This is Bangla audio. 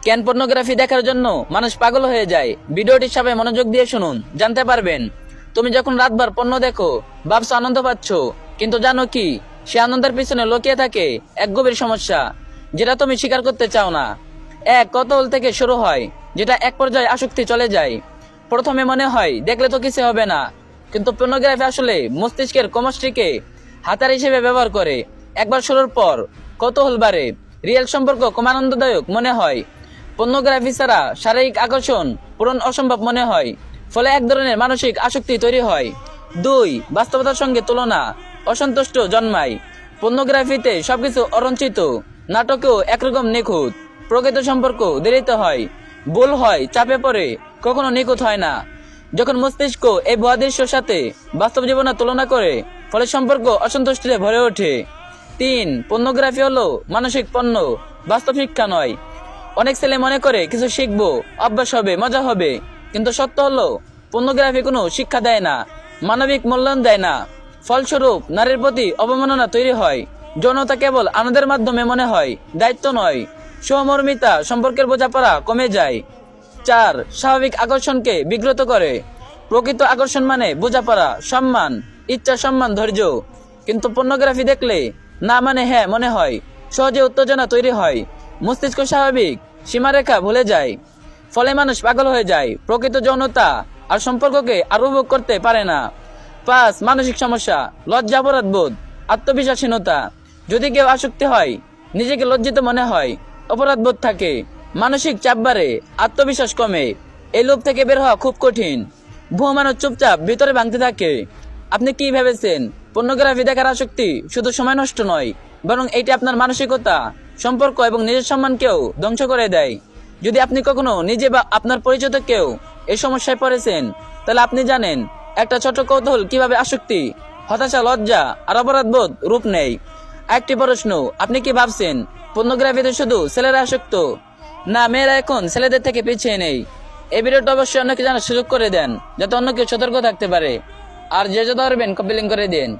কেন পর্নোগ্রাফি দেখার জন্য মানুষ পাগল হয়ে যায়? ভিডিওটি সবাই মনোযোগ দিয়ে শুনুন, জানতে পারবেন। তুমি যখন রাতভর পর্নো দেখো, ভাবছো আনন্দ পাচ্ছ, কিন্তু জানো কি, সে আনন্দের পিছনে লুকিয়ে থাকে এক গভীর সমস্যা, যেটা তুমি স্বীকার করতে চাও না। এক কৌতূহল থেকে শুরু হয়, যেটা এক পর্যায়ে আসক্তি চলে যায়। প্রথমে মনে হয় দেখলে তো কিছু হবে না, কিন্তু পর্নোগ্রাফি আসলে মস্তিষ্কের কেমিস্ট্রিকে হাতিয়ার হিসেবে ব্যবহার করে। একবার শুরুর পর কৌতূহল বাড়ে, রিয়েল সম্পর্ক কম আনন্দদায়ক মনে হয়, পর্নোগ্রাফি ছাড়া শারীরিক আকর্ষণ পূরণ অসম্ভব মনে হয়, ফলে এক ধরনের মানসিক আসক্তি তৈরি হয়। দুই, বাস্তবতার সঙ্গে তুলনা, অসন্তুষ্ট জন্মায়। পর্নোগ্রাফিতে সবকিছু অরঞ্চিত, নাটকেও একরকম নিখুঁত, প্রকৃত সম্পর্ক দেরিতে হয়, ভুল হয়, চাপে পড়ে, কখনো নিখুঁত হয় না। যখন মস্তিষ্ক এই ভুয়া দৃশ্যের সাথে বাস্তব জীবনে তুলনা করে, ফলে সম্পর্ক অসন্তুষ্টিতে ভরে ওঠে। তিন, পর্নোগ্রাফি হলো মানসিক পণ্য, বাস্তব শিক্ষা নয়। অনেক ছেলে মনে করে কিছু শিখবো, অভ্যাস হবে, মজা হবে, কিন্তু সত্য হলো পর্নোগ্রাফি কোনো শিক্ষা দেয় না, মানবিক মূল্যায়ন দেয় না। ফলস্বরূপ নারীর প্রতি অবমাননা তৈরি হয়, যৌনতা কেবল আনন্দের মাধ্যমে মনে হয়, দায়িত্ব নয়। সহমর্মিতা, সম্পর্কের বোঝাপড়া কমে যায়। চার, স্বাভাবিক আকর্ষণকে বিঘ্নত করে। প্রকৃত আকর্ষণ মানে বোঝাপড়া, সম্মান, ইচ্ছা, সম্মান, ধৈর্য। কিন্তু পর্নোগ্রাফি দেখলে না মানে হ্যাঁ মনে হয়, সহজে উত্তেজনা তৈরি হয়, মস্তিষ্ক স্বাভাবিক সীমারেখা ভুলে যায়, ফলে মানুষ পাগল হয়ে যায়, প্রকৃত যৌনতা আর সম্পর্ককে আর উপভোগ করতে পারে না। পাঁচ, মানসিক সমস্যা, লজ্জা, অপরাধ বোধ, আত্মবিশ্বাসহীনতা। যদি কেউ আসক্তি হয়, নিজেকে লজ্জিত মনে হয়, অপরাধ বোধ থাকে, মানসিক চাপ বাড়ে, আত্মবিশ্বাস কমে। এই লোভ থেকে বের হওয়া খুব কঠিন। ভুয়া মানুষ চুপচাপ ভিতরে ভাঙতে থাকে। আপনি কি ভেবেছেন পর্নোগ্রাফি দেখার আসক্তি শুধু সময় নষ্ট নয়, বরং এটি আপনার মানসিকতা, সম্পর্ক এবং নিজের সম্মানকেও ধ্বংস করে দেয়। যদি আপনি কখনো নিজে বা আপনার পরিচিত কেউ এই সমস্যায় পড়েছেন, তাহলে আপনি জানেন একটা ছোট কৌতূহল কিভাবে আসক্তি, হতাশা, লজ্জা আর অপরাধ বোধ রূপ নেয়। একটি প্রশ্ন, আপনি কি ভাবছেন পর্নোগ্রাফিতে শুধু ছেলেরা আসক্ত? না, মেয়েরা এখন ছেলেদের থেকে পিছিয়ে নেই। এই ভিডিওটা অবশ্যই অন্যকে জানার সুযোগ করে দেন, যাতে অন্য কেউ সতর্ক থাকতে পারে। আর যে যত পারবেন কপি লিংক করে দেন।